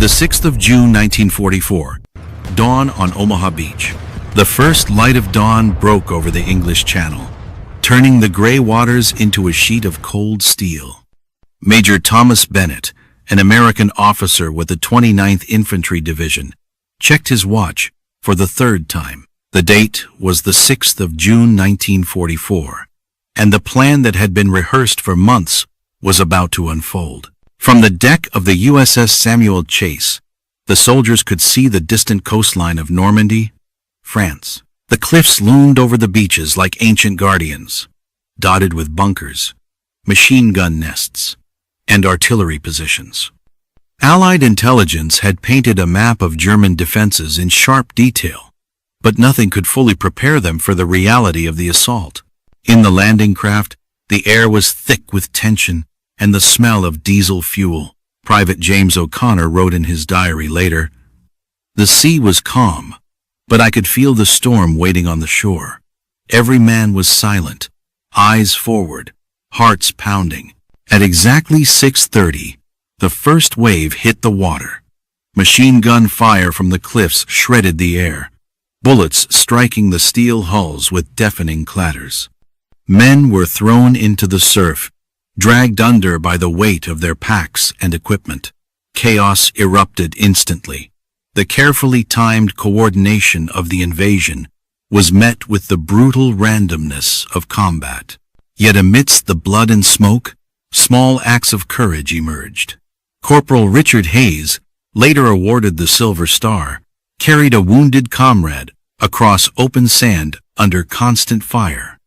The 6th of June 1944, dawn on Omaha Beach. The first light of dawn broke over the English Channel, turning the gray waters into a sheet of cold steel. Major Thomas Bennett, an American officer with the 29th Infantry Division, checked his watch for the third time. The date was the 6th of June 1944, and the plan that had been rehearsed for months was about to unfold. From the deck of the USS Samuel Chase, the soldiers could see the distant coastline of Normandy, France. The cliffs loomed over the beaches like ancient guardians, dotted with bunkers, machine gun nests, and artillery positions. Allied intelligence had painted a map of German defenses in sharp detail, but nothing could fully prepare them for the reality of the assault. In the landing craft, the air was thick with tension and the smell of diesel fuel. Private James O'Connor wrote in his diary later, "The sea was calm, but I could feel the storm waiting on the shore. Every man was silent, eyes forward, hearts pounding. At exactly 6:30, the first wave hit the water. Machine gun fire from the cliffs shredded the air, bullets striking the steel hulls with deafening clatters. Men were thrown into the surf, dragged under by the weight of their packs and equipment. Chaos erupted instantly. The carefully timed coordination of the invasion was met with the brutal randomness of combat. Yet amidst the blood and smoke, small acts of courage emerged. Corporal Richard Hayes, later awarded the Silver Star, carried a wounded comrade across open sand under constant fire.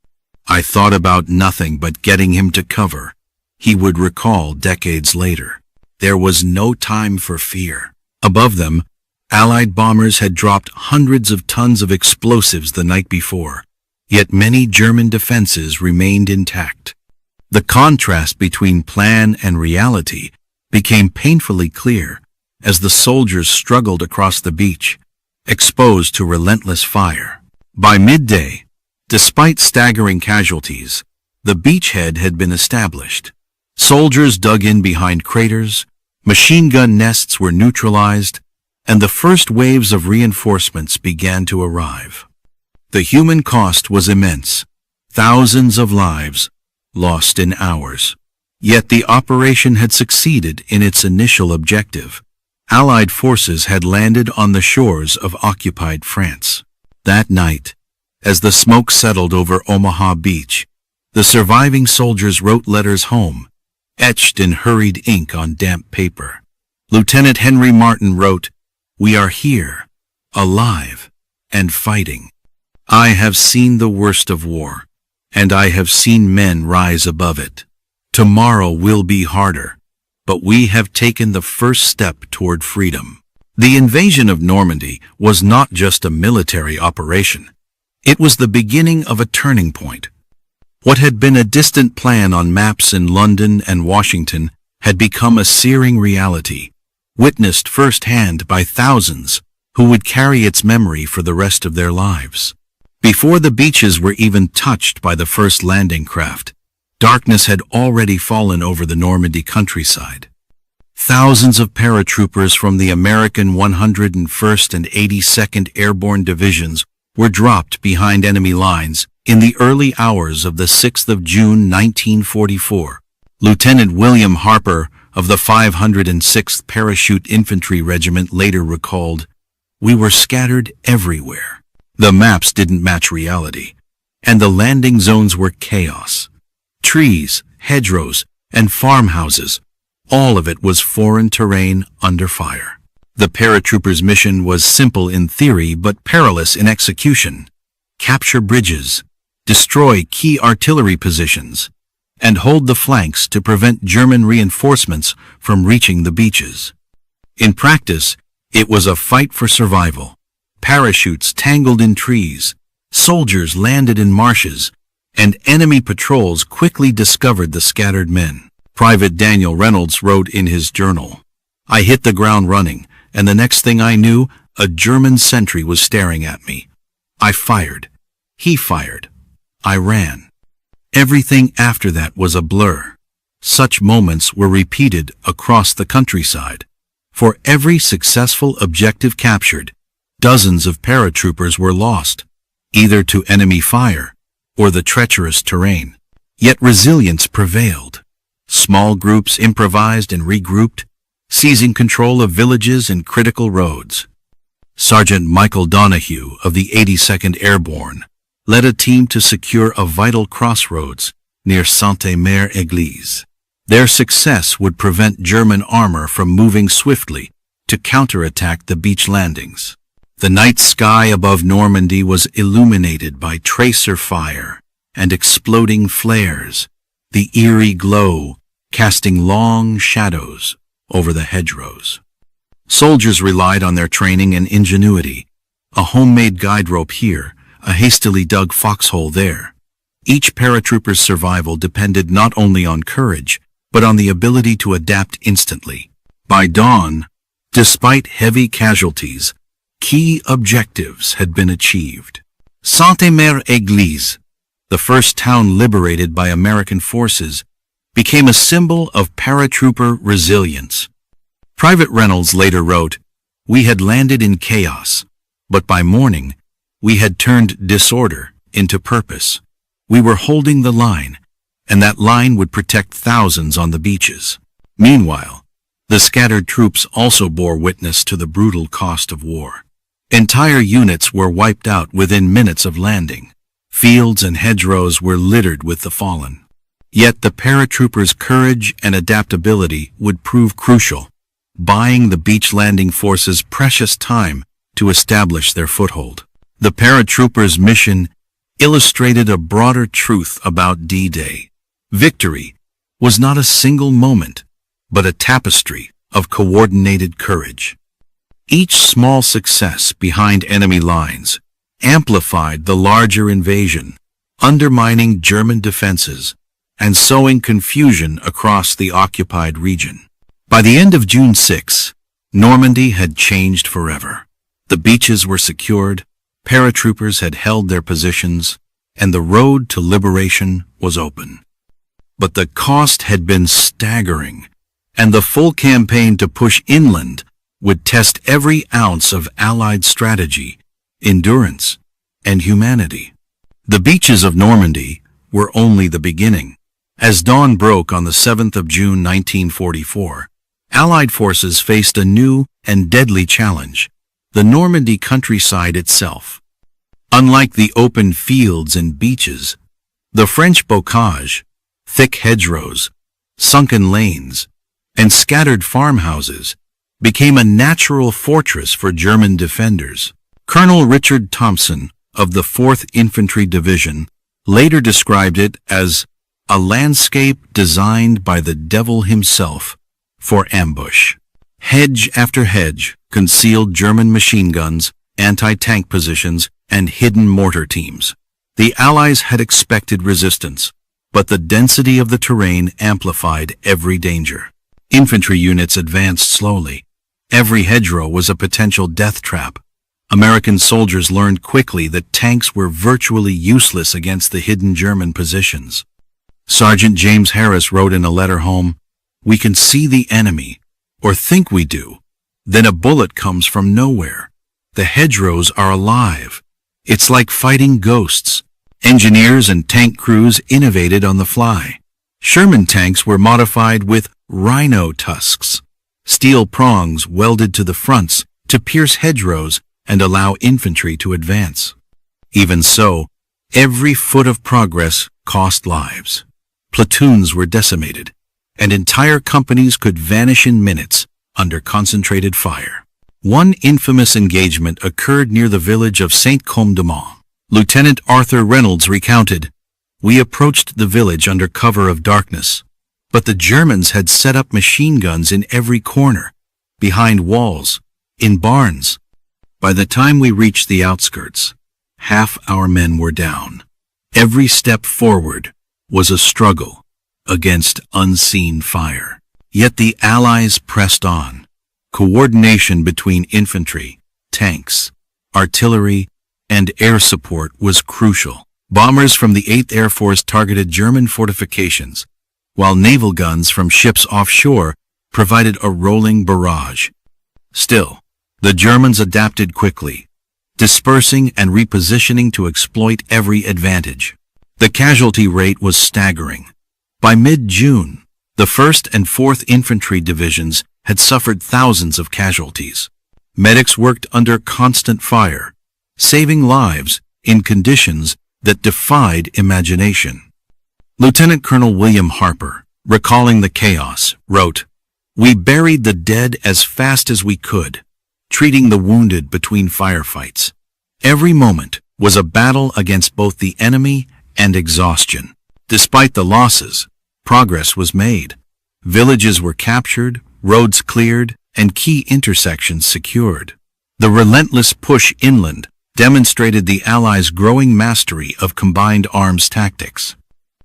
"I thought about nothing but getting him to cover," he would recall decades later. There was no time for fear. Above them, Allied bombers had dropped hundreds of tons of explosives the night before, yet many German defenses remained intact. The contrast between plan and reality became painfully clear as the soldiers struggled across the beach, exposed to relentless fire. By midday, despite staggering casualties, the beachhead had been established. Soldiers dug in behind craters, machine gun nests were neutralized, and the first waves of reinforcements began to arrive. The human cost was immense, thousands of lives lost in hours. Yet the operation had succeeded in its initial objective. Allied forces had landed on the shores of occupied France. That night, as the smoke settled over Omaha Beach, the surviving soldiers wrote letters home, etched in hurried ink on damp paper. Lieutenant Henry Martin wrote, "We are here, alive, and fighting. I have seen the worst of war, and I have seen men rise above it. Tomorrow will be harder, but we have taken the first step toward freedom." The invasion of Normandy was not just a military operation. It was the beginning of a turning point. What had been a distant plan on maps in London and Washington had become a searing reality, witnessed firsthand by thousands who would carry its memory for the rest of their lives. Before the beaches were even touched by the first landing craft, darkness had already fallen over the Normandy countryside. Thousands of paratroopers from the American 101st and 82nd Airborne Divisions were dropped behind enemy lines in the early hours of the 6th of June 1944. Lieutenant William Harper of the 506th Parachute Infantry Regiment later recalled, "We were scattered everywhere. The maps didn't match reality, and the landing zones were chaos. Trees, hedgerows, and farmhouses, all of it was foreign terrain under fire." The paratroopers' mission was simple in theory but perilous in execution. Capture bridges, destroy key artillery positions, and hold the flanks to prevent German reinforcements from reaching the beaches. In practice, it was a fight for survival. Parachutes tangled in trees, soldiers landed in marshes, and enemy patrols quickly discovered the scattered men. Private Daniel Reynolds wrote in his journal, "I hit the ground running, and the next thing I knew, a German sentry was staring at me. I fired. He fired. I ran. Everything after that was a blur." Such moments were repeated across the countryside. For every successful objective captured, dozens of paratroopers were lost, either to enemy fire or the treacherous terrain. Yet resilience prevailed. Small groups improvised and regrouped, seizing control of villages and critical roads. Sergeant Michael Donahue of the 82nd Airborne led a team to secure a vital crossroads near Sainte-Mère-Église. Their success would prevent German armor from moving swiftly to counterattack the beach landings. The night sky above Normandy was illuminated by tracer fire and exploding flares, the eerie glow casting long shadows over the hedgerows. Soldiers relied on their training and ingenuity, a homemade guide rope here, a hastily dug foxhole there. Each paratrooper's survival depended not only on courage, but on the ability to adapt instantly. By dawn, despite heavy casualties, key objectives had been achieved. Sainte-Mère-Église, the first town liberated by American forces, became a symbol of paratrooper resilience. Private Reynolds later wrote, "We had landed in chaos, but by morning, we had turned disorder into purpose. We were holding the line, and that line would protect thousands on the beaches." Meanwhile, the scattered troops also bore witness to the brutal cost of war. Entire units were wiped out within minutes of landing. Fields and hedgerows were littered with the fallen. Yet the paratroopers' courage and adaptability would prove crucial, buying the beach landing forces precious time to establish their foothold. The paratroopers' mission illustrated a broader truth about D-Day. Victory was not a single moment, but a tapestry of coordinated courage. Each small success behind enemy lines amplified the larger invasion, undermining German defenses and sowing confusion across the occupied region. By the end of June 6, Normandy had changed forever. The beaches were secured, paratroopers had held their positions, and the road to liberation was open. But the cost had been staggering, and the full campaign to push inland would test every ounce of Allied strategy, endurance, and humanity. The beaches of Normandy were only the beginning. As dawn broke on the 7th of June 1944, Allied forces faced a new and deadly challenge: the Normandy countryside itself. Unlike the open fields and beaches, the French bocage, thick hedgerows, sunken lanes, and scattered farmhouses became a natural fortress for German defenders. Colonel Richard Thompson of the 4th Infantry Division later described it as a landscape designed by the devil himself for ambush. Hedge after hedge concealed German machine guns, anti-tank positions, and hidden mortar teams. The Allies had expected resistance, but the density of the terrain amplified every danger. Infantry units advanced slowly. Every hedgerow was a potential death trap. American soldiers learned quickly that tanks were virtually useless against the hidden German positions. Sergeant James Harris wrote in a letter home, "We can see the enemy, or think we do. Then a bullet comes from nowhere. The hedgerows are alive. It's like fighting ghosts." Engineers and tank crews innovated on the fly. Sherman tanks were modified with rhino tusks, steel prongs welded to the fronts to pierce hedgerows and allow infantry to advance. Even so, every foot of progress cost lives. Platoons were decimated, and entire companies could vanish in minutes under concentrated fire. One infamous engagement occurred near the village of Saint-Côme-de-Mont. Lieutenant Arthur Reynolds recounted, "We approached the village under cover of darkness, but the Germans had set up machine guns in every corner, behind walls, in barns. By the time we reached the outskirts, half our men were down. Every step forward was a struggle against unseen fire. Yet the Allies pressed on. Coordination between infantry, tanks, artillery, and air support was crucial. Bombers from the 8th Air Force targeted German fortifications, while naval guns from ships offshore provided a rolling barrage. Still, the Germans adapted quickly, dispersing and repositioning to exploit every advantage. The casualty rate was staggering. By mid-June, the 1st and 4th Infantry Divisions had suffered thousands of casualties. Medics worked under constant fire, saving lives in conditions that defied imagination. Lieutenant Colonel William Harper, recalling the chaos, wrote, "We buried the dead as fast as we could, treating the wounded between firefights. Every moment was a battle against both the enemy and exhaustion. Despite the losses, progress was made. Villages were captured, roads cleared, and key intersections secured. The relentless push inland demonstrated the Allies' growing mastery of combined arms tactics.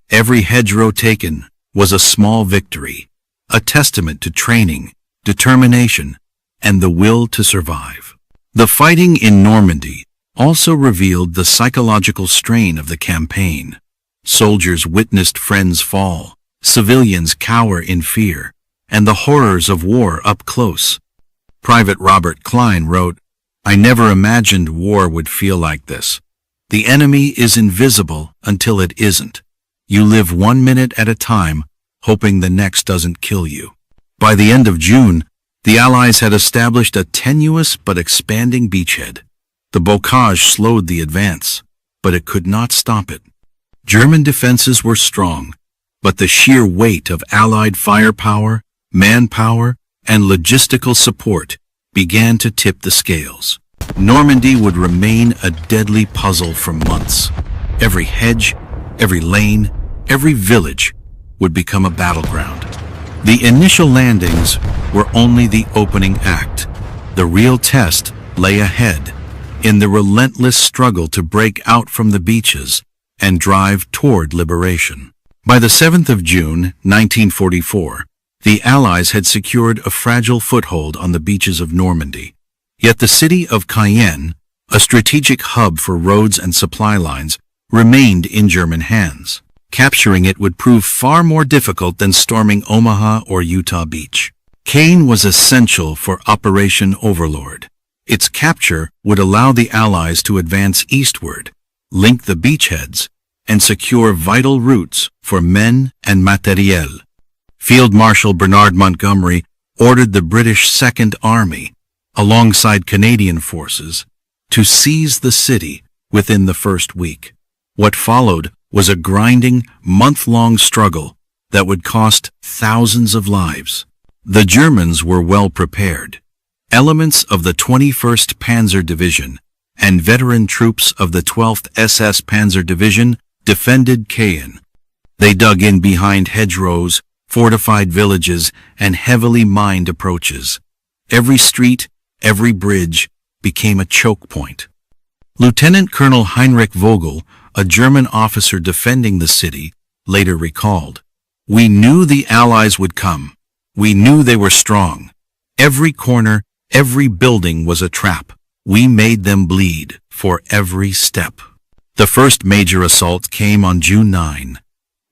Every hedgerow taken was a small victory, a testament to training, determination, and the will to survive." The fighting in Normandy also revealed the psychological strain of the campaign. Soldiers witnessed friends fall, civilians cower in fear, and the horrors of war up close. Private Robert Klein wrote, "I never imagined war would feel like this. The enemy is invisible until it isn't. You live 1 minute at a time, hoping the next doesn't kill you." By the end of June, the Allies had established a tenuous but expanding beachhead. The bocage slowed the advance, but it could not stop it. German defenses were strong, but the sheer weight of Allied firepower, manpower, and logistical support began to tip the scales. Normandy would remain a deadly puzzle for months. Every hedge, every lane, every village would become a battleground. The initial landings were only the opening act. The real test lay ahead, in the relentless struggle to break out from the beaches and drive toward liberation. By the 7th of June, 1944, the Allies had secured a fragile foothold on the beaches of Normandy. Yet the city of Cayenne, a strategic hub for roads and supply lines, remained in German hands. Capturing it would prove far more difficult than storming Omaha or Utah Beach. Cayenne was essential for Operation Overlord. Its capture would allow the Allies to advance eastward, link the beachheads, and secure vital routes for men and matériel. Field Marshal Bernard Montgomery ordered the British Second Army, alongside Canadian forces, to seize the city within the first week. What followed was a grinding, month-long struggle that would cost thousands of lives. The Germans were well prepared. Elements of the 21st Panzer Division and veteran troops of the 12th SS Panzer Division defended Cayenne. They dug in behind hedgerows, fortified villages, and heavily mined approaches. Every street, every bridge became a choke point. Lieutenant Colonel Heinrich Vogel, a German officer defending the city, later recalled, "We knew the Allies would come. We knew they were strong. Every corner, every building was a trap. We made them bleed for every step." The first major assault came on June 9,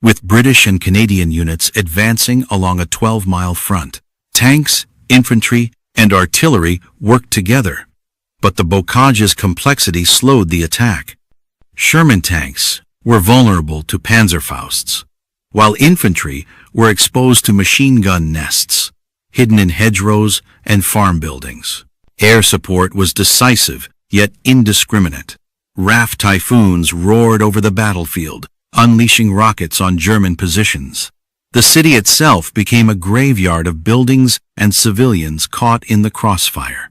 with British and Canadian units advancing along a 12-mile front. Tanks, infantry, and artillery worked together, but the bocage's complexity slowed the attack. Sherman tanks were vulnerable to Panzerfausts, while infantry were exposed to machine gun nests, hidden in hedgerows and farm buildings. Air support was decisive, yet indiscriminate. RAF typhoons roared over the battlefield, unleashing rockets on German positions. The city itself became a graveyard of buildings and civilians caught in the crossfire.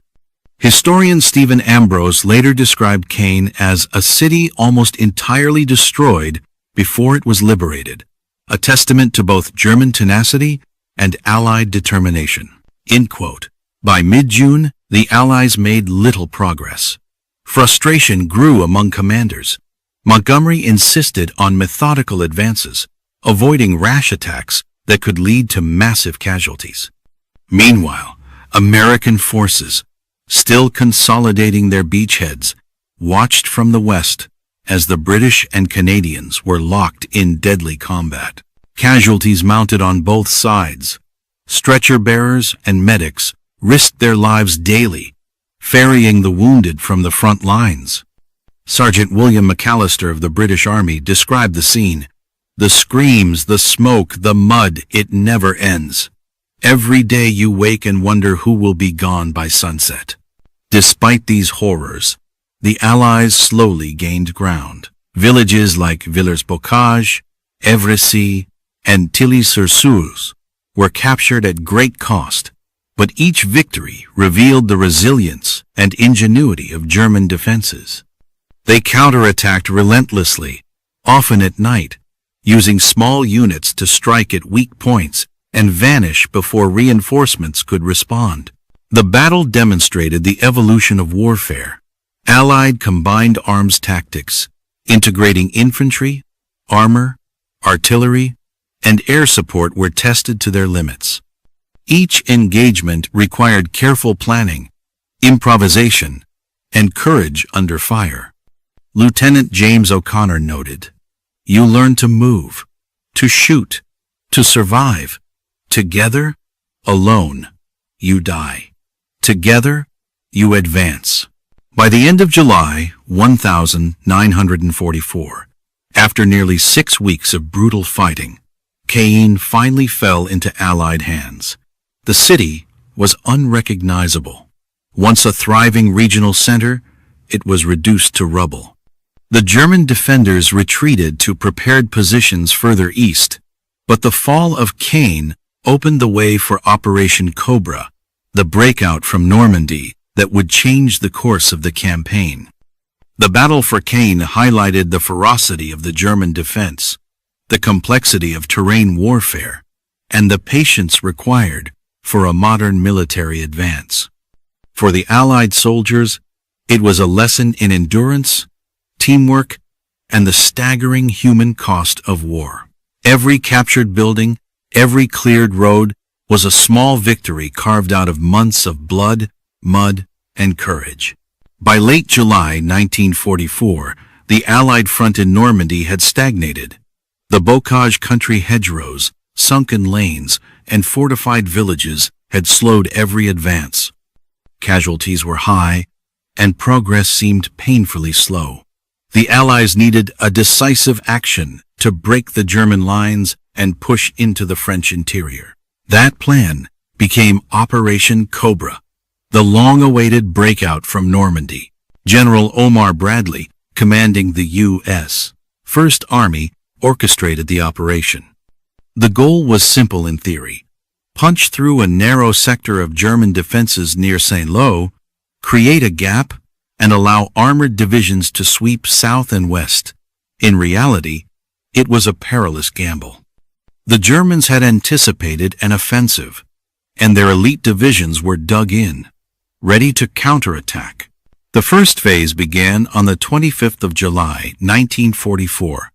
Historian Stephen Ambrose later described Cayenne as a city almost entirely destroyed before it was liberated, a testament to both German tenacity and Allied determination. End quote. By mid-June, the Allies made little progress. Frustration grew among commanders. Montgomery insisted on methodical advances, avoiding rash attacks that could lead to massive casualties. Meanwhile, American forces, still consolidating their beachheads, watched from the west as the British and Canadians were locked in deadly combat. Casualties mounted on both sides. Stretcher bearers and medics risked their lives daily, ferrying the wounded from the front lines. Sergeant William McAllister of the British Army described the scene. "The screams, the smoke, the mud, it never ends. Every day you wake and wonder who will be gone by sunset." Despite these horrors, the Allies slowly gained ground. Villages like Villers-Bocage, Evresis, and Tilly-sur-Seulles were captured at great cost, but each victory revealed the resilience and ingenuity of German defenses. They counterattacked relentlessly, often at night, using small units to strike at weak points and vanish before reinforcements could respond. The battle demonstrated the evolution of warfare. Allied combined arms tactics, integrating infantry, armor, artillery, and air support were tested to their limits. Each engagement required careful planning, improvisation, and courage under fire. Lieutenant James O'Connor noted, "You learn to move, to shoot, to survive. Together, alone, you die. Together, you advance." By the end of July 1944, after nearly 6 weeks of brutal fighting, Caen finally fell into Allied hands. The city was unrecognizable. Once a thriving regional center, it was reduced to rubble. The German defenders retreated to prepared positions further east, but the fall of Caen opened the way for Operation Cobra, the breakout from Normandy that would change the course of the campaign. The battle for Caen highlighted the ferocity of the German defense, the complexity of terrain warfare, and the patience required for a modern military advance. For the Allied soldiers, it was a lesson in endurance, teamwork, and the staggering human cost of war. Every captured building, every cleared road was a small victory carved out of months of blood, mud, and courage. By late July 1944, the Allied front in Normandy had stagnated. The Bocage country hedgerows, sunken lanes, and fortified villages had slowed every advance. Casualties were high, and progress seemed painfully slow. The Allies needed a decisive action to break the German lines and push into the French interior. That plan became Operation Cobra, the long-awaited breakout from Normandy. General Omar Bradley, commanding the U.S. First Army, orchestrated the operation. The goal was simple in theory: punch through a narrow sector of German defenses near Saint-Lô, create a gap, and allow armored divisions to sweep south and west. In reality, it was a perilous gamble. The Germans had anticipated an offensive, and their elite divisions were dug in, ready to counterattack. The first phase began on the 25th of July, 1944,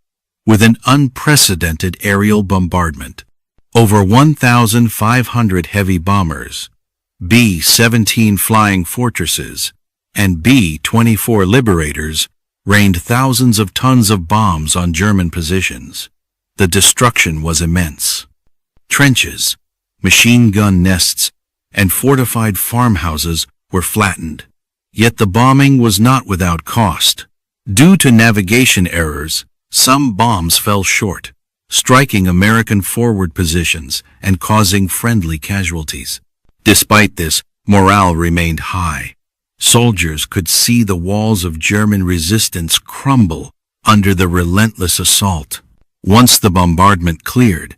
with an unprecedented aerial bombardment. Over 1,500 heavy bombers, B-17 flying fortresses, and B-24 Liberators rained thousands of tons of bombs on German positions. The destruction was immense. Trenches, machine gun nests, and fortified farmhouses were flattened. Yet the bombing was not without cost. Due to navigation errors, some bombs fell short, striking American forward positions and causing friendly casualties. Despite this, morale remained high. Soldiers could see the walls of German resistance crumble under the relentless assault. Once the bombardment cleared,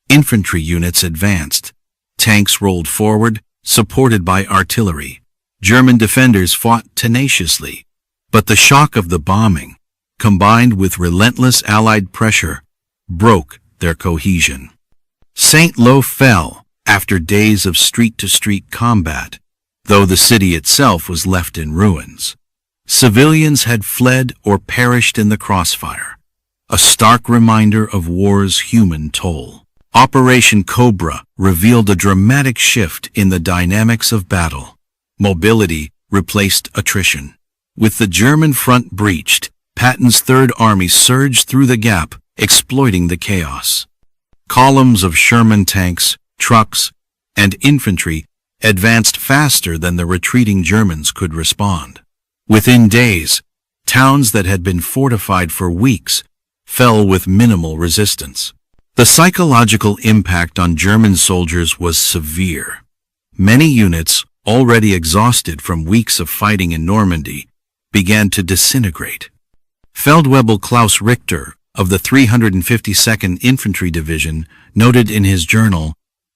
infantry units advanced. Tanks rolled forward, supported by artillery. German defenders fought tenaciously, but the shock of the bombing, combined with relentless Allied pressure, broke their cohesion. Saint-Lô fell after days of street-to-street combat, though the city itself was left in ruins. Civilians had fled or perished in the crossfire, a stark reminder of war's human toll. Operation Cobra revealed a dramatic shift in the dynamics of battle. Mobility replaced attrition. With the German front breached, Patton's Third Army surged through the gap, exploiting the chaos. Columns of Sherman tanks, trucks, and infantry advanced faster than the retreating Germans could respond. Within days, towns that had been fortified for weeks fell with minimal resistance. The psychological impact on German soldiers was severe. Many units, already exhausted from weeks of fighting in Normandy, began to disintegrate. Feldwebel Klaus Richter of the 352nd Infantry Division noted in his journal,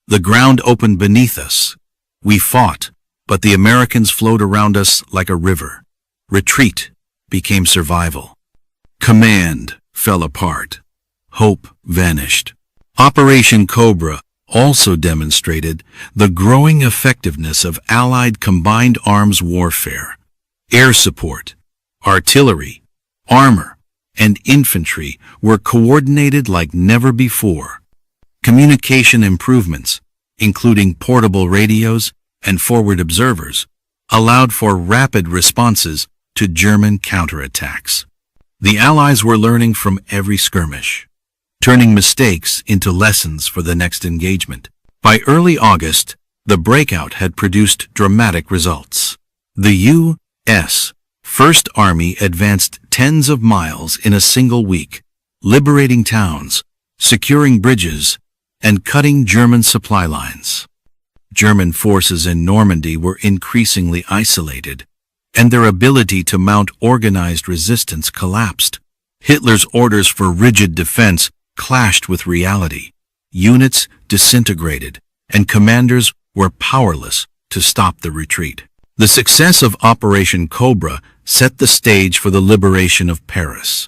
"The ground opened beneath us. We fought, but the Americans flowed around us like a river. Retreat became survival. Command fell apart. Hope vanished." Operation Cobra also demonstrated the growing effectiveness of Allied combined arms warfare. Air support, artillery, armor, and infantry were coordinated like never before. Communication improvements, including portable radios and forward observers, allowed for rapid responses to German counterattacks. The Allies were learning from every skirmish, turning mistakes into lessons for the next engagement. By early August, the breakout had produced dramatic results. The U.S. First Army advanced tens of miles in a single week, liberating towns, securing bridges, and cutting German supply lines. German forces in Normandy were increasingly isolated, and their ability to mount organized resistance collapsed. Hitler's orders for rigid defense clashed with reality. Units disintegrated, and commanders were powerless to stop the retreat. The success of Operation Cobra set the stage for the liberation of Paris.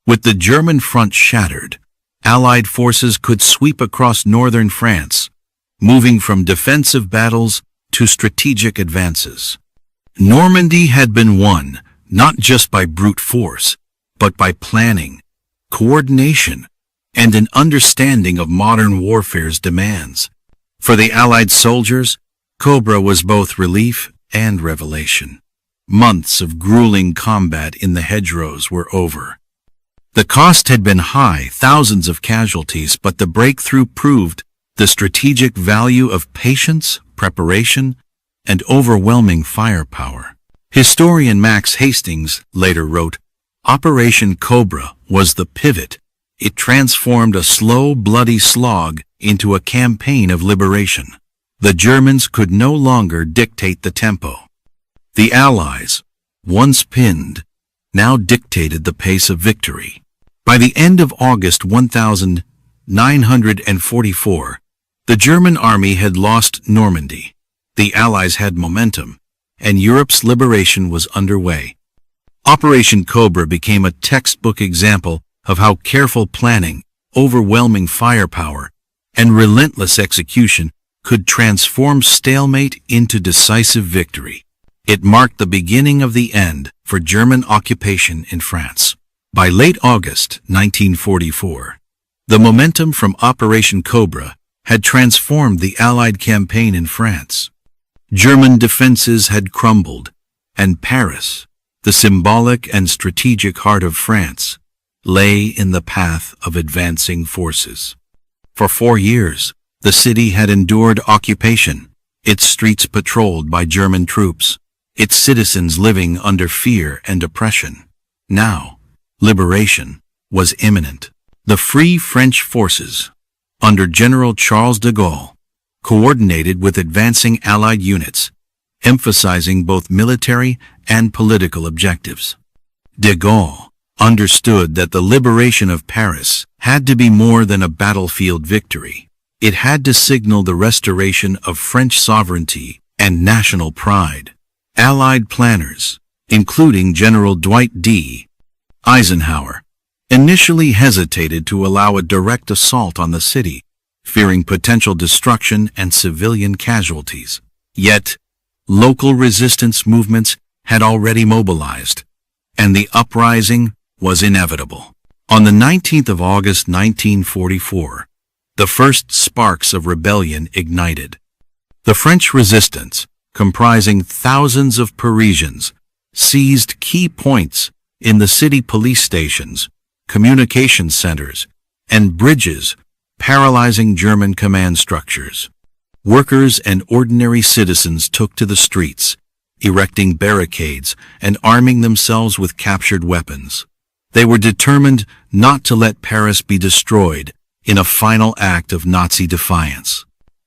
With the German front shattered, Allied forces could sweep across northern France, moving from defensive battles to strategic advances. Normandy had been won not just by brute force, but by planning, coordination, and an understanding of modern warfare's demands. For the Allied soldiers, Cobra was both relief and revelation. Months of grueling combat in the hedgerows were over. The cost had been high, thousands of casualties, but the breakthrough proved the strategic value of patience, preparation, and overwhelming firepower. Historian Max Hastings later wrote, "Operation Cobra was the pivot. It transformed a slow, bloody slog into a campaign of liberation. The Germans could no longer dictate the tempo. The Allies, once pinned, now dictated the pace of victory." By the end of August 1944, the German army had lost Normandy. The Allies had momentum, and Europe's liberation was underway. Operation Cobra became a textbook example of how careful planning, overwhelming firepower, and relentless execution could transform stalemate into decisive victory. It marked the beginning of the end for German occupation in France. By late August 1944, the momentum from Operation Cobra had transformed the Allied campaign in France. German defenses had crumbled, and Paris, the symbolic and strategic heart of France, lay in the path of advancing forces. For 4 years, the city had endured occupation, its streets patrolled by German troops, its citizens living under fear and oppression. Now, liberation was imminent. The Free French forces, under General Charles de Gaulle, coordinated with advancing Allied units, emphasizing both military and political objectives. De Gaulle understood that the liberation of Paris had to be more than a battlefield victory. It had to signal the restoration of French sovereignty and national pride. Allied planners, including General Dwight D. Eisenhower, initially hesitated to allow a direct assault on the city, fearing potential destruction and civilian casualties. Yet, local resistance movements had already mobilized, and the uprising was inevitable. On the 19th of August 1944, the first sparks of rebellion ignited. The French resistance, comprising thousands of Parisians, seized key points in the city police stations, communication centers, and bridges, paralyzing German command structures. Workers and ordinary citizens took to the streets, erecting barricades and arming themselves with captured weapons. They were determined not to let Paris be destroyed in a final act of Nazi defiance.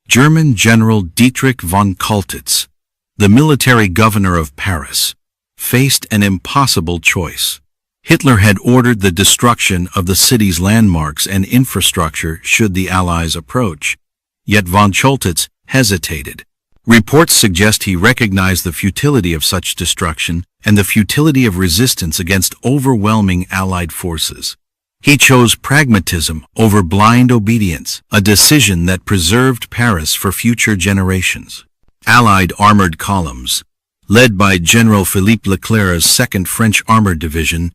German General Dietrich von Kultitz, the military governor of Paris, faced an impossible choice. Hitler had ordered the destruction of the city's landmarks and infrastructure should the Allies approach, yet von Kultitz hesitated. Reports suggest he recognized the futility of such destruction and the futility of resistance against overwhelming Allied forces. He chose pragmatism over blind obedience, a decision that preserved Paris for future generations. Allied armored columns, led by General Philippe Leclerc's 2nd French Armored Division,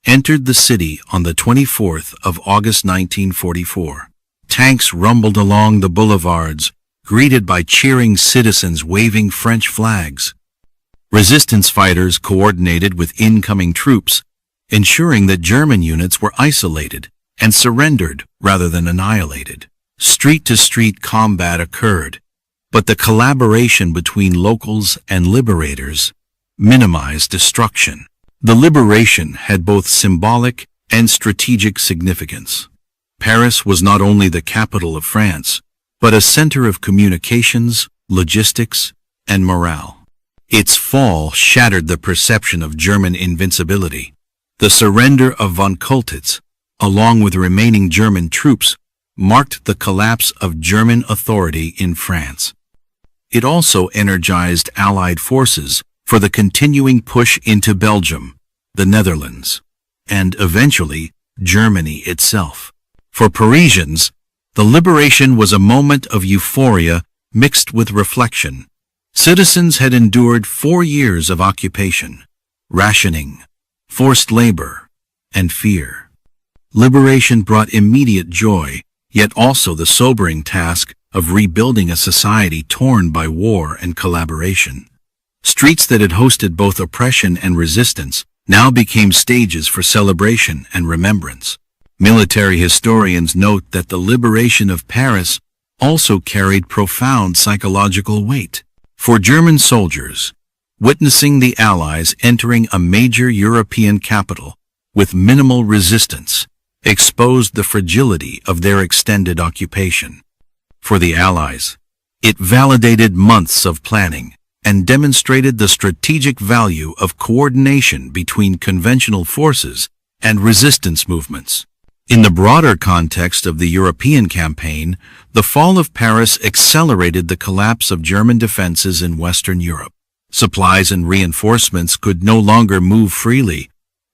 entered the city on the 24th of August 1944. Tanks rumbled along the boulevards, greeted by cheering citizens waving French flags. Resistance fighters coordinated with incoming troops, ensuring that German units were isolated and surrendered rather than annihilated. Street-to-street combat occurred, but the collaboration between locals and liberators minimized destruction. The liberation had both symbolic and strategic significance. Paris was not only the capital of France, but a center of communications, logistics, and morale. Its fall shattered the perception of German invincibility. The surrender of von Kultitz, along with remaining German troops, marked the collapse of German authority in France. It also energized Allied forces for the continuing push into Belgium, the Netherlands, and eventually Germany itself. For Parisians, the liberation was a moment of euphoria mixed with reflection. Citizens had endured 4 years of occupation, rationing, forced labor, and fear. Liberation brought immediate joy, yet also the sobering task of rebuilding a society torn by war and collaboration. Streets that had hosted both oppression and resistance now became stages for celebration and remembrance. Military historians note that the liberation of Paris also carried profound psychological weight. For German soldiers, witnessing the Allies entering a major European capital with minimal resistance exposed the fragility of their extended occupation. For the Allies, it validated months of planning and demonstrated the strategic value of coordination between conventional forces and resistance movements. In the broader context of the European campaign, the fall of Paris accelerated the collapse of German defenses in Western Europe. Supplies and reinforcements could no longer move freely,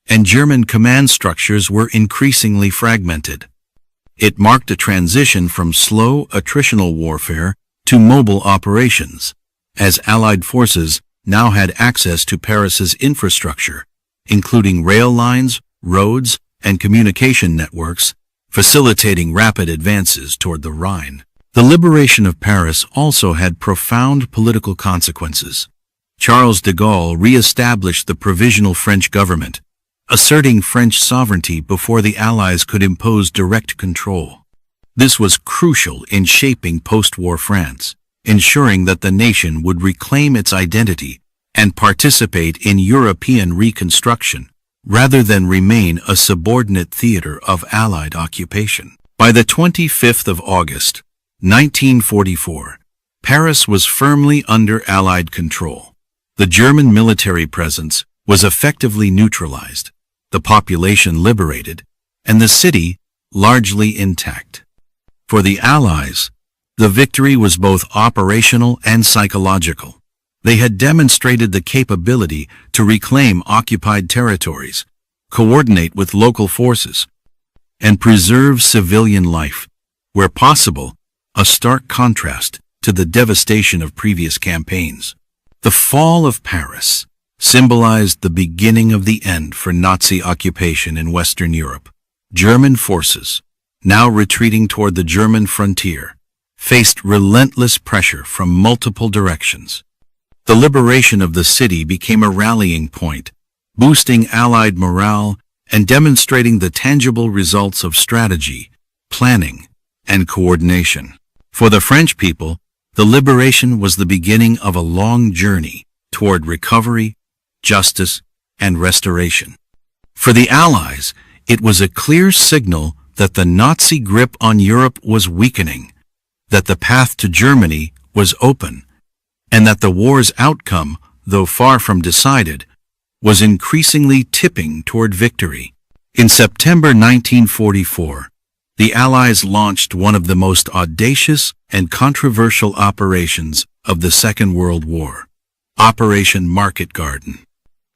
and German command structures were increasingly fragmented. It marked a transition from slow attritional warfare to mobile operations, as Allied forces now had access to Paris's infrastructure, including rail lines, roads, and communication networks, facilitating rapid advances toward the Rhine. The liberation of Paris also had profound political consequences. Charles de Gaulle re-established the provisional French government, asserting French sovereignty before the Allies could impose direct control. This was crucial in shaping post-war France, ensuring that the nation would reclaim its identity and participate in European reconstruction, rather than remain a subordinate theater of Allied occupation. By the 25th of August, 1944, Paris was firmly under Allied control. The German military presence was effectively neutralized, the population liberated, and the city largely intact. For the Allies, the victory was both operational and psychological. They had demonstrated the capability to reclaim occupied territories, coordinate with local forces, and preserve civilian life, where possible, a stark contrast to the devastation of previous campaigns. The fall of Paris symbolized the beginning of the end for Nazi occupation in Western Europe. German forces, now retreating toward the German frontier, faced relentless pressure from multiple directions. The liberation of the city became a rallying point, boosting Allied morale and demonstrating the tangible results of strategy, planning, and coordination. For the French people, The liberation was the beginning of a long journey toward recovery, justice, and restoration. For the Allies, it was a clear signal that the Nazi grip on Europe was weakening, that the path to Germany was open, and that the war's outcome, though far from decided, was increasingly tipping toward victory. In September 1944, the Allies launched one of the most audacious and controversial operations of the Second World War, Operation Market Garden.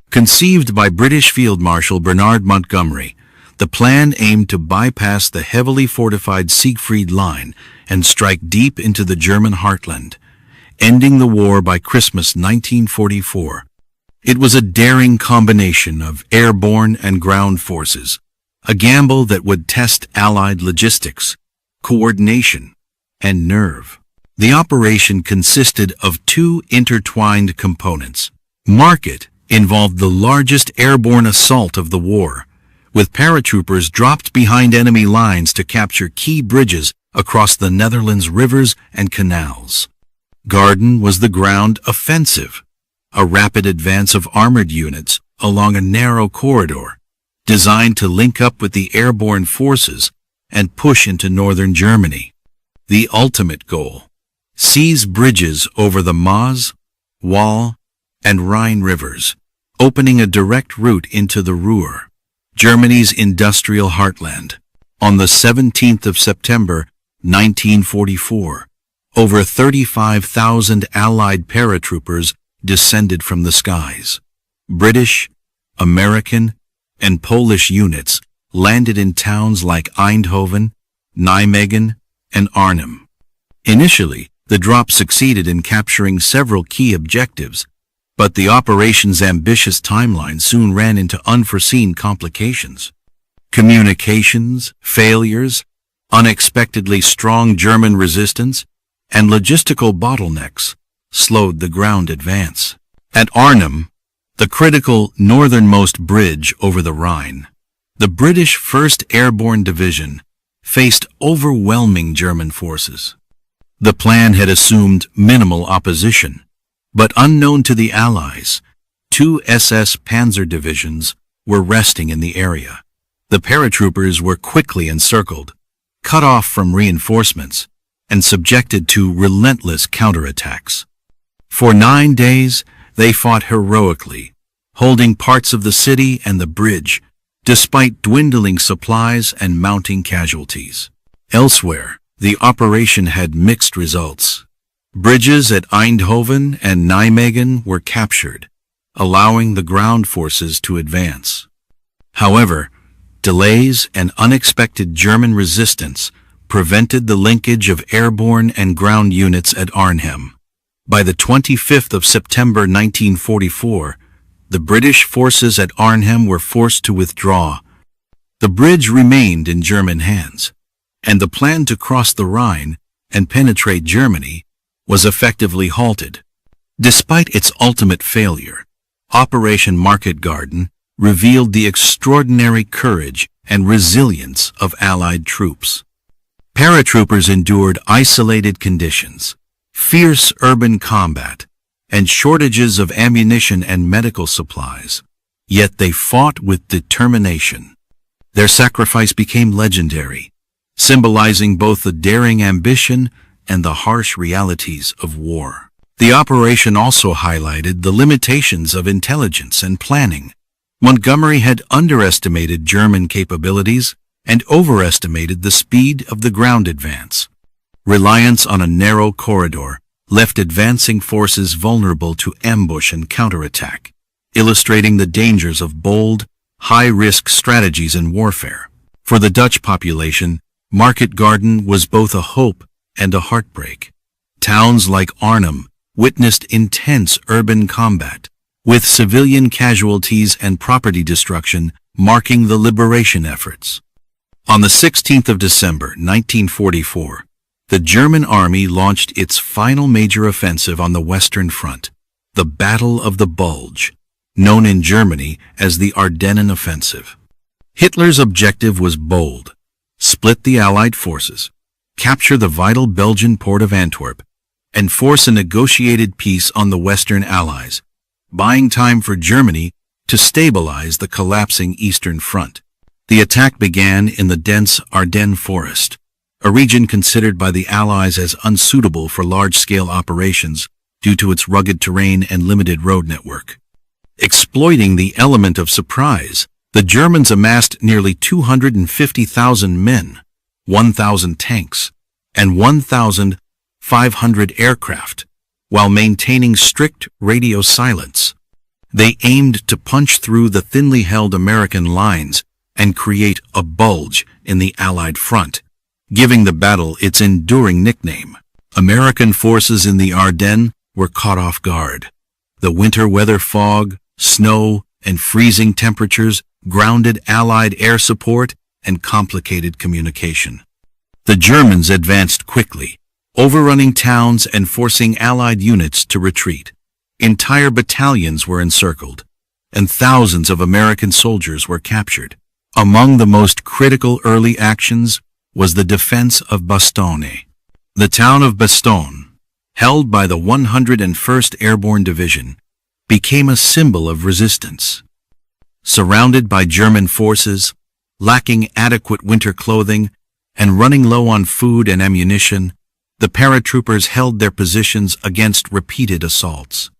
Conceived by British Field Marshal Bernard Montgomery, the plan aimed to bypass the heavily fortified Siegfried Line and strike deep into the German heartland, ending the war by Christmas 1944. It was a daring combination of airborne and ground forces, a gamble that would test Allied logistics, coordination, and nerve. The operation consisted of two intertwined components. Market involved the largest airborne assault of the war, with paratroopers dropped behind enemy lines to capture key bridges across the Netherlands rivers and canals. Garden was the ground offensive, a rapid advance of armored units along a narrow corridor, designed to link up with the airborne forces and push into northern Germany. The ultimate goal: seize bridges over the Maas, Waal, and Rhine rivers, opening a direct route into the Ruhr, Germany's industrial heartland. On the 17th of September, 1944, over 35,000 Allied paratroopers descended from the skies. British, American, and Polish units landed in towns like Eindhoven, Nijmegen, and Arnhem. Initially, the drop succeeded in capturing several key objectives, but the operation's ambitious timeline soon ran into unforeseen complications. Communications, failures, unexpectedly strong German resistance, and logistical bottlenecks slowed the ground advance. At Arnhem, the critical northernmost bridge over the Rhine, the British 1st Airborne Division faced overwhelming German forces. The plan had assumed minimal opposition, but unknown to the Allies, two SS Panzer divisions were resting in the area. The paratroopers were quickly encircled, cut off from reinforcements, and subjected to relentless counterattacks. For 9 days, they fought heroically, holding parts of the city and the bridge, despite dwindling supplies and mounting casualties. Elsewhere, the operation had mixed results. Bridges at Eindhoven and Nijmegen were captured, allowing the ground forces to advance. However, delays and unexpected German resistance prevented the linkage of airborne and ground units at Arnhem. By the 25th of September 1944, the British forces at Arnhem were forced to withdraw. The bridge remained in German hands, and the plan to cross the Rhine and penetrate Germany was effectively halted. Despite its ultimate failure, Operation Market Garden revealed the extraordinary courage and resilience of Allied troops. Paratroopers endured isolated conditions, fierce urban combat, and shortages of ammunition and medical supplies, yet they fought with determination. Their sacrifice became legendary, symbolizing both the daring ambition and the harsh realities of war. The operation also highlighted the limitations of intelligence and planning. Montgomery had underestimated German capabilities and overestimated the speed of the ground advance. Reliance on a narrow corridor left advancing forces vulnerable to ambush and counterattack, illustrating the dangers of bold, high-risk strategies in warfare. For the Dutch population, Market Garden was both a hope and a heartbreak. Towns like Arnhem witnessed intense urban combat, with civilian casualties and property destruction marking the liberation efforts. On the 16th of December 1944, the German army launched its final major offensive on the Western Front, the Battle of the Bulge, known in Germany as the Ardennen Offensive. Hitler's objective was bold: split the Allied forces, capture the vital Belgian port of Antwerp, and force a negotiated peace on the Western Allies, buying time for Germany to stabilize the collapsing Eastern Front. The attack began in the dense Ardennes forest, a region considered by the Allies as unsuitable for large-scale operations due to its rugged terrain and limited road network. Exploiting the element of surprise, the Germans amassed nearly 250,000 men, 1,000 tanks, and 1,500 aircraft, while maintaining strict radio silence. They aimed to punch through the thinly held American lines and create a bulge in the Allied front, giving the battle its enduring nickname. American forces in the Ardennes were caught off guard. The winter weather fog, snow, and freezing temperatures grounded Allied air support and complicated communication. The Germans advanced quickly, overrunning towns and forcing Allied units to retreat. Entire battalions were encircled, and thousands of American soldiers were captured. Among the most critical early actions was the defense of Bastogne. The town of Bastogne, held by the 101st Airborne Division, became a symbol of resistance. Surrounded by German forces, lacking adequate winter clothing, and running low on food and ammunition, the paratroopers held their positions against repeated assaults.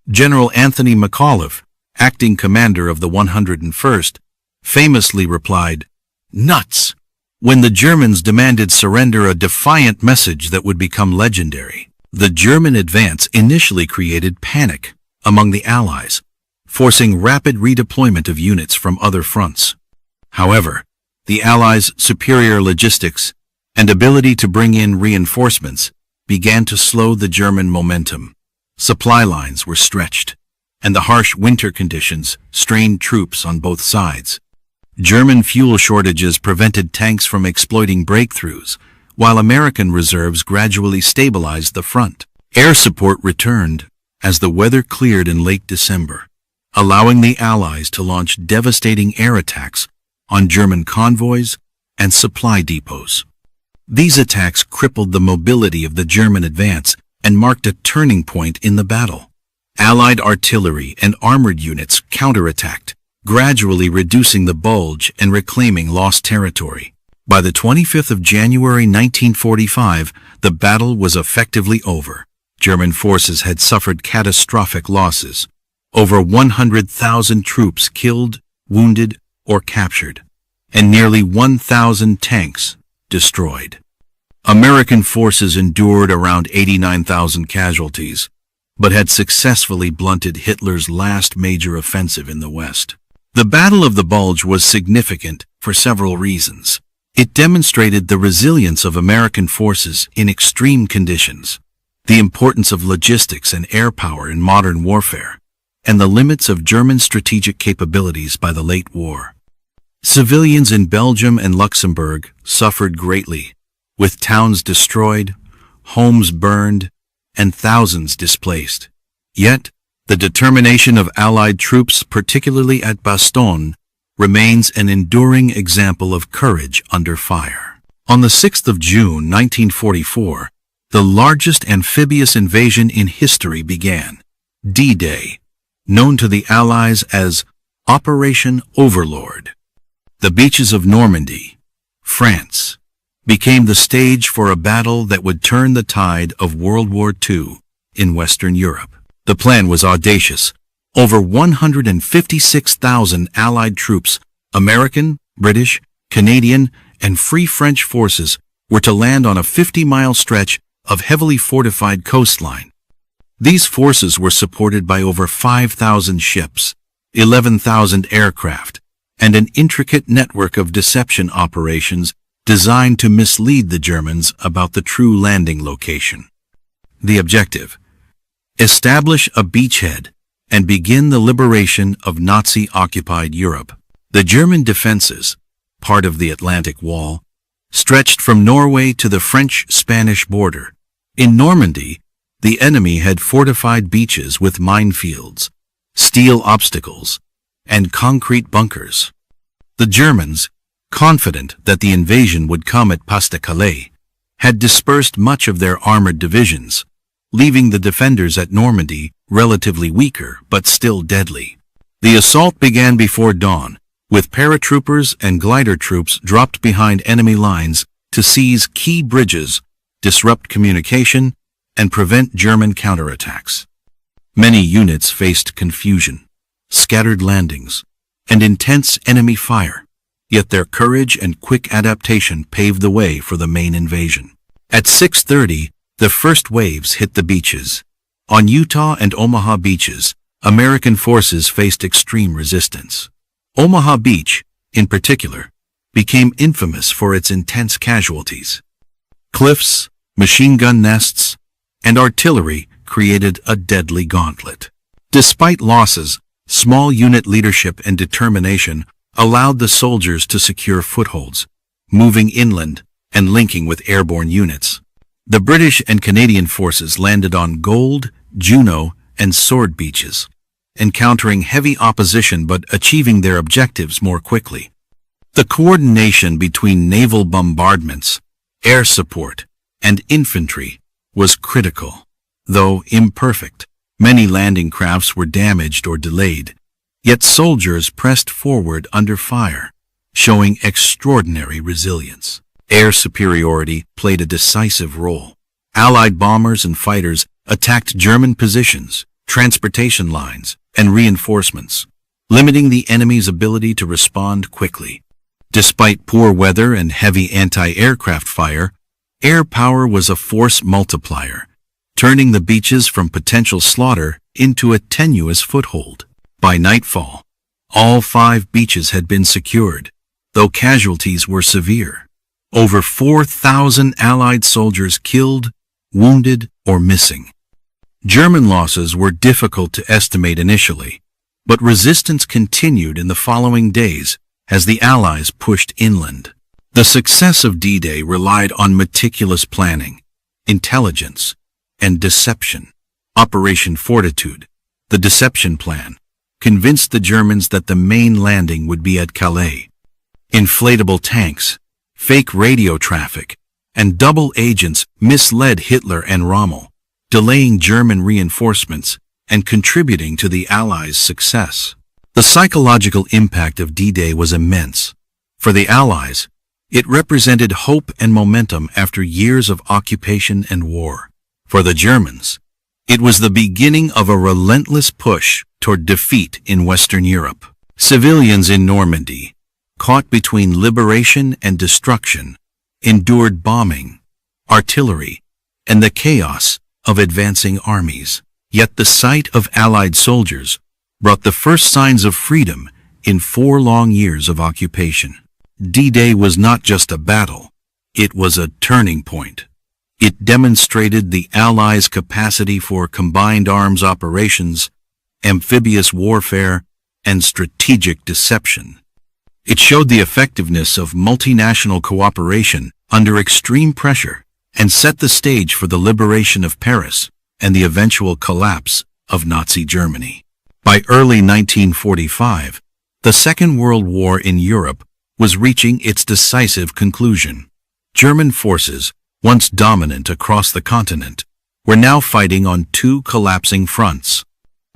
General Anthony McAuliffe, acting commander of the 101st, famously replied, "Nuts!" when the Germans demanded surrender, a defiant message that would become legendary. The German advance initially created panic among the Allies, forcing rapid redeployment of units from other fronts. However, the Allies' superior logistics and ability to bring in reinforcements began to slow the German momentum. Supply lines were stretched, and the harsh winter conditions strained troops on both sides. German fuel shortages prevented tanks from exploiting breakthroughs, while American reserves gradually stabilized the front. Air support returned as the weather cleared in late December, allowing the Allies to launch devastating air attacks on German convoys and supply depots. These attacks crippled the mobility of the German advance and marked a turning point in the battle. Allied artillery and armored units counterattacked, gradually reducing the bulge and reclaiming lost territory. By the 25th of January 1945, the battle was effectively over. German forces had suffered catastrophic losses. Over 100,000 troops killed, wounded, or captured, and nearly 1,000 tanks destroyed. American forces endured around 89,000 casualties, but had successfully blunted Hitler's last major offensive in the West. The Battle of the Bulge was significant for several reasons. It demonstrated the resilience of American forces in extreme conditions, the importance of logistics and air power in modern warfare, and the limits of German strategic capabilities by the late war. Civilians in Belgium and Luxembourg suffered greatly, with towns destroyed, homes burned, and thousands displaced. Yet, the determination of Allied troops, particularly at Bastogne, remains an enduring example of courage under fire. On the 6th of June 1944, the largest amphibious invasion in history began. D-Day, known to the Allies as Operation Overlord. The beaches of Normandy, France, became the stage for a battle that would turn the tide of World War II in Western Europe. The plan was audacious. Over 156,000 Allied troops, American, British, Canadian, and Free French forces, were to land on a 50-mile stretch of heavily fortified coastline. These forces were supported by over 5,000 ships, 11,000 aircraft, and an intricate network of deception operations designed to mislead the Germans about the true landing location. The objective: establish a beachhead and begin the liberation of Nazi-occupied Europe. The German defenses, part of the Atlantic Wall, stretched from Norway to the French-Spanish border. In Normandy, the enemy had fortified beaches with minefields, steel obstacles, and concrete bunkers. The Germans, confident that the invasion would come at Pas-de-Calais, had dispersed much of their armored divisions, leaving the defenders at Normandy relatively weaker but still deadly. The assault began before dawn, with paratroopers and glider troops dropped behind enemy lines to seize key bridges, disrupt communication, and prevent German counterattacks. Many units faced confusion, scattered landings, and intense enemy fire, yet their courage and quick adaptation paved the way for the main invasion. At 6:30, the first waves hit the beaches. On Utah and Omaha beaches, American forces faced extreme resistance. Omaha Beach, in particular, became infamous for its intense casualties. Cliffs, machine gun nests, and artillery created a deadly gauntlet. Despite losses, small unit leadership and determination allowed the soldiers to secure footholds, moving inland and linking with airborne units. The British and Canadian forces landed on Gold, Juno, and Sword beaches, encountering heavy opposition but achieving their objectives more quickly. The coordination between naval bombardments, air support, and infantry was critical. Though imperfect, many landing crafts were damaged or delayed, yet soldiers pressed forward under fire, showing extraordinary resilience. Air superiority played a decisive role. Allied bombers and fighters attacked German positions, transportation lines, and reinforcements, limiting the enemy's ability to respond quickly. Despite poor weather and heavy anti-aircraft fire, air power was a force multiplier, turning the beaches from potential slaughter into a tenuous foothold. By nightfall, all 5 beaches had been secured, though casualties were severe. Over 4,000 Allied soldiers killed, wounded, or missing. German losses were difficult to estimate initially, but resistance continued in the following days as the Allies pushed inland. The success of D-Day relied on meticulous planning, intelligence, and deception. Operation Fortitude, the deception plan, convinced the Germans that the main landing would be at Calais. Inflatable tanks, fake radio traffic, and double agents misled Hitler and Rommel, delaying German reinforcements and contributing to the Allies' success. The psychological impact of D-Day was immense. For the Allies, it represented hope and momentum after years of occupation and war. For the Germans, it was the beginning of a relentless push toward defeat in Western Europe. Civilians in Normandy, caught between liberation and destruction, endured bombing, artillery, and the chaos of advancing armies. Yet the sight of Allied soldiers brought the first signs of freedom in 4 long years of occupation. D-Day was not just a battle, it was a turning point. It demonstrated the Allies' capacity for combined arms operations, amphibious warfare, and strategic deception. It showed the effectiveness of multinational cooperation under extreme pressure and set the stage for the liberation of Paris and the eventual collapse of Nazi Germany. By early 1945, the Second World War in Europe was reaching its decisive conclusion. German forces, once dominant across the continent, were now fighting on 2 collapsing fronts.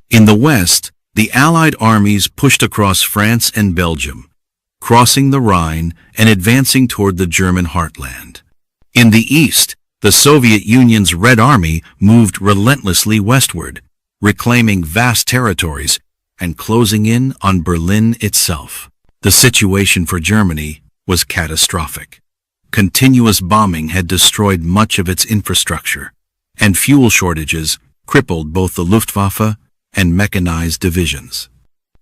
In the West, the Allied armies pushed across France and Belgium, crossing the Rhine and advancing toward the German heartland. In the East, the Soviet Union's Red Army moved relentlessly westward, reclaiming vast territories and closing in on Berlin itself. The situation for Germany was catastrophic. Continuous bombing had destroyed much of its infrastructure, and fuel shortages crippled both the Luftwaffe and mechanized divisions.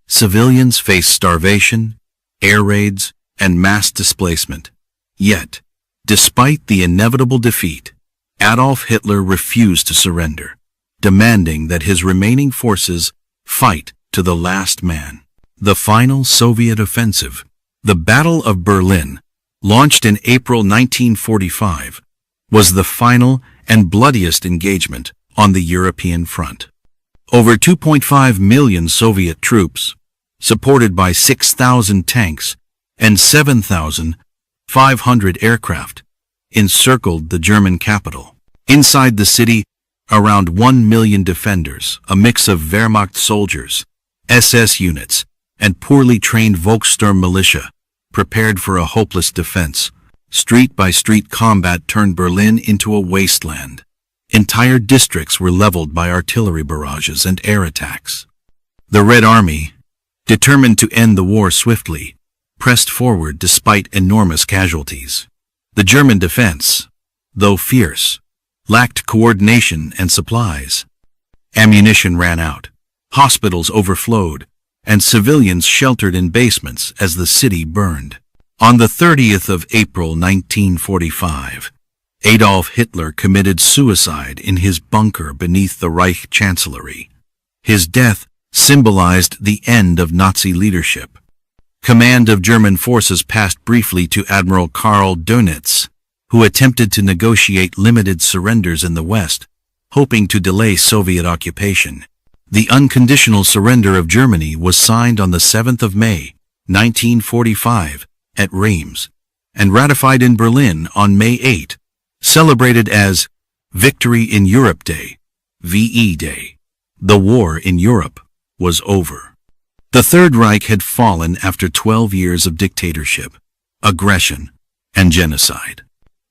Civilians faced starvation, air raids, and mass displacement. Yet, despite the inevitable defeat, Adolf Hitler refused to surrender, demanding that his remaining forces fight to the last man. The final Soviet offensive, the Battle of Berlin, launched in April 1945, was the final and bloodiest engagement on the European front. Over 2.5 million Soviet troops, supported by 6,000 tanks and 7,500 aircraft, encircled the German capital. Inside the city, Around 1 million defenders, a mix of Wehrmacht soldiers, SS units, and poorly trained Volkssturm militia, prepared for a hopeless defense. Street-by-street combat turned Berlin into a wasteland. Entire districts were leveled by artillery barrages and air attacks. The Red Army, determined to end the war swiftly, pressed forward despite enormous casualties. The German defense, though fierce, lacked coordination and supplies. Ammunition ran out, hospitals overflowed, and civilians sheltered in basements as the city burned. On the 30th of April 1945, Adolf Hitler committed suicide in his bunker beneath the Reich Chancellery. His death symbolized the end of Nazi leadership. Command of German forces passed briefly to Admiral Karl Dönitz, who attempted to negotiate limited surrenders in the West, hoping to delay Soviet occupation. The unconditional surrender of Germany was signed on the 7th of May, 1945, at Reims, and ratified in Berlin on May 8, celebrated as Victory in Europe Day, VE Day. The war in Europe was over. The Third Reich had fallen after 12 years of dictatorship, aggression, and genocide.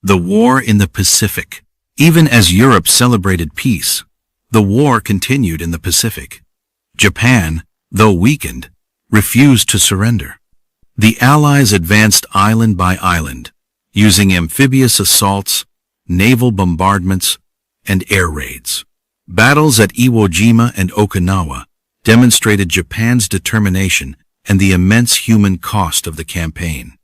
The war in the Pacific. Even as Europe celebrated peace, the war continued in the Pacific. Japan, though weakened, refused to surrender. The Allies advanced island by island, using amphibious assaults, naval bombardments, and air raids. Battles at Iwo Jima and Okinawa demonstrated Japan's determination and the immense human cost of the campaign.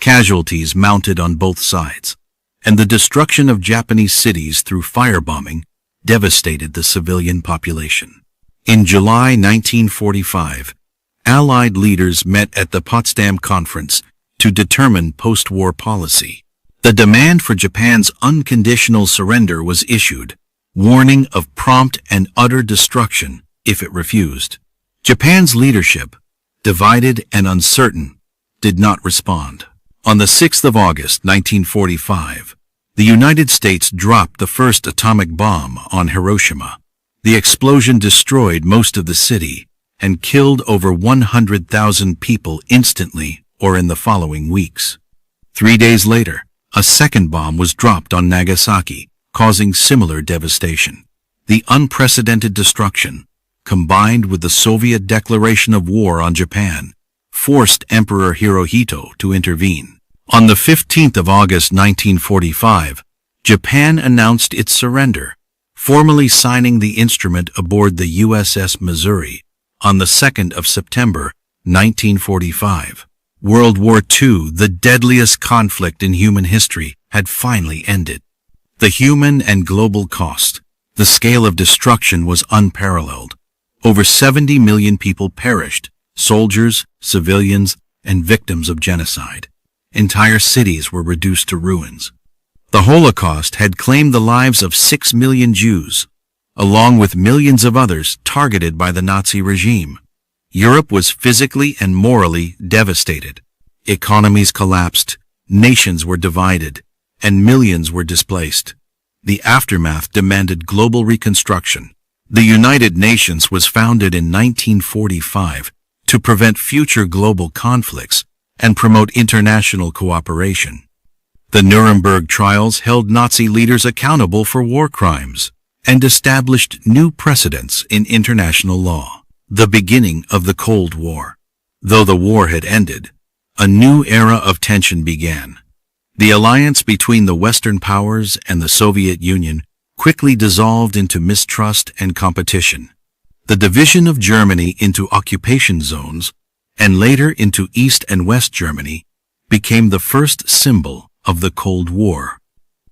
Casualties mounted on both sides, and the destruction of Japanese cities through firebombing devastated the civilian population. In July 1945, Allied leaders met at the Potsdam Conference to determine post-war policy. The demand for Japan's unconditional surrender was issued, warning of prompt and utter destruction if it refused. Japan's leadership, divided and uncertain, did not respond. On the 6th of August 1945, the United States dropped the first atomic bomb on Hiroshima. The explosion destroyed most of the city and killed over 100,000 people instantly or in the following weeks. 3 days later, a second bomb was dropped on Nagasaki, causing similar devastation. The unprecedented destruction, combined with the Soviet declaration of war on Japan, forced Emperor Hirohito to intervene. On the 15th of August 1945, Japan announced its surrender, formally signing the instrument aboard the USS Missouri on the 2nd of September 1945. World War II, the deadliest conflict in human history, had finally ended. The human and global cost, the scale of destruction was unparalleled. Over 70 million people perished, soldiers, civilians, and victims of genocide. Entire cities were reduced to ruins. The Holocaust had claimed the lives of 6 million Jews, along with millions of others targeted by the Nazi regime. Europe was physically and morally devastated. Economies collapsed, nations were divided, and millions were displaced. The aftermath demanded global reconstruction. The United Nations was founded in 1945 to prevent future global conflicts and promote international cooperation. The Nuremberg trials held Nazi leaders accountable for war crimes and established new precedents in international law. The beginning of the Cold War. Though the war had ended, a new era of tension began. The alliance between the Western powers and the Soviet Union quickly dissolved into mistrust and competition. The division of Germany into occupation zones and later into East and West Germany became the first symbol of the Cold War.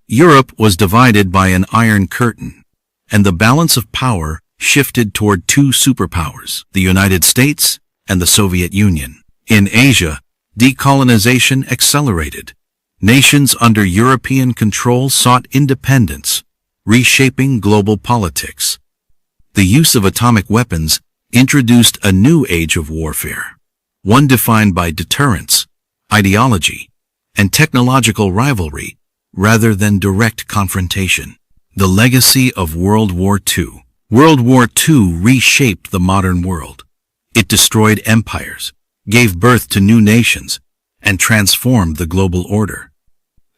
Europe was divided by an Iron Curtain, and the balance of power shifted toward two superpowers, the United States and the Soviet Union. In Asia, decolonization accelerated. Nations under European control sought independence, reshaping global politics. The use of atomic weapons introduced a new age of warfare, one defined by deterrence, ideology, and technological rivalry rather than direct confrontation. The legacy of World War II. World War II reshaped the modern world. It destroyed empires, gave birth to new nations, and transformed the global order.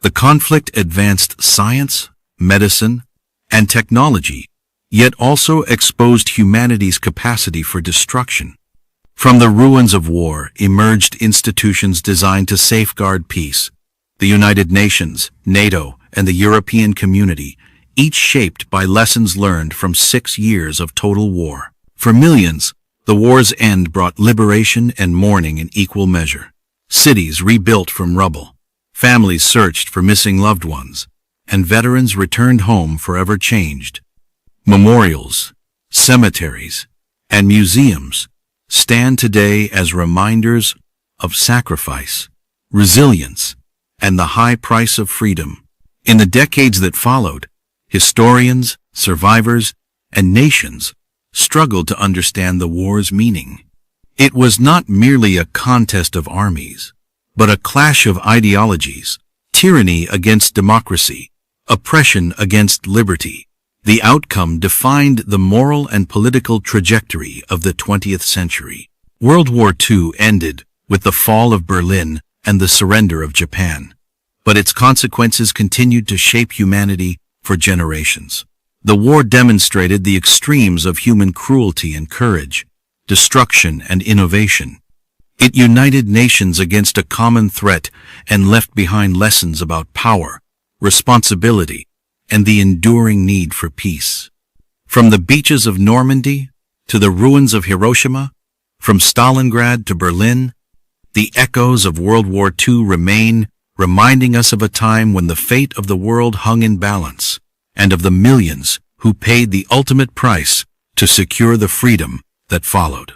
The conflict advanced science, medicine, and technology, yet also exposed humanity's capacity for destruction. From the ruins of war emerged institutions designed to safeguard peace. The United Nations, NATO, and the European community, each shaped by lessons learned from 6 years of total war. For millions, the war's end brought liberation and mourning in equal measure. Cities rebuilt from rubble, families searched for missing loved ones, and veterans returned home forever changed. Memorials, cemeteries, and museums stand today as reminders of sacrifice, resilience, and the high price of freedom. In the decades that followed, historians, survivors, and nations struggled to understand the war's meaning. It was not merely a contest of armies, but a clash of ideologies, tyranny against democracy, oppression against liberty. The outcome defined the moral and political trajectory of the 20th century. World War II ended with the fall of Berlin and the surrender of Japan, but its consequences continued to shape humanity for generations. The war demonstrated the extremes of human cruelty and courage, destruction and innovation. It united nations against a common threat and left behind lessons about power, responsibility, and the enduring need for peace. From the beaches of Normandy to the ruins of Hiroshima, from Stalingrad to Berlin, the echoes of World War II remain, reminding us of a time when the fate of the world hung in balance, and of the millions who paid the ultimate price to secure the freedom that followed.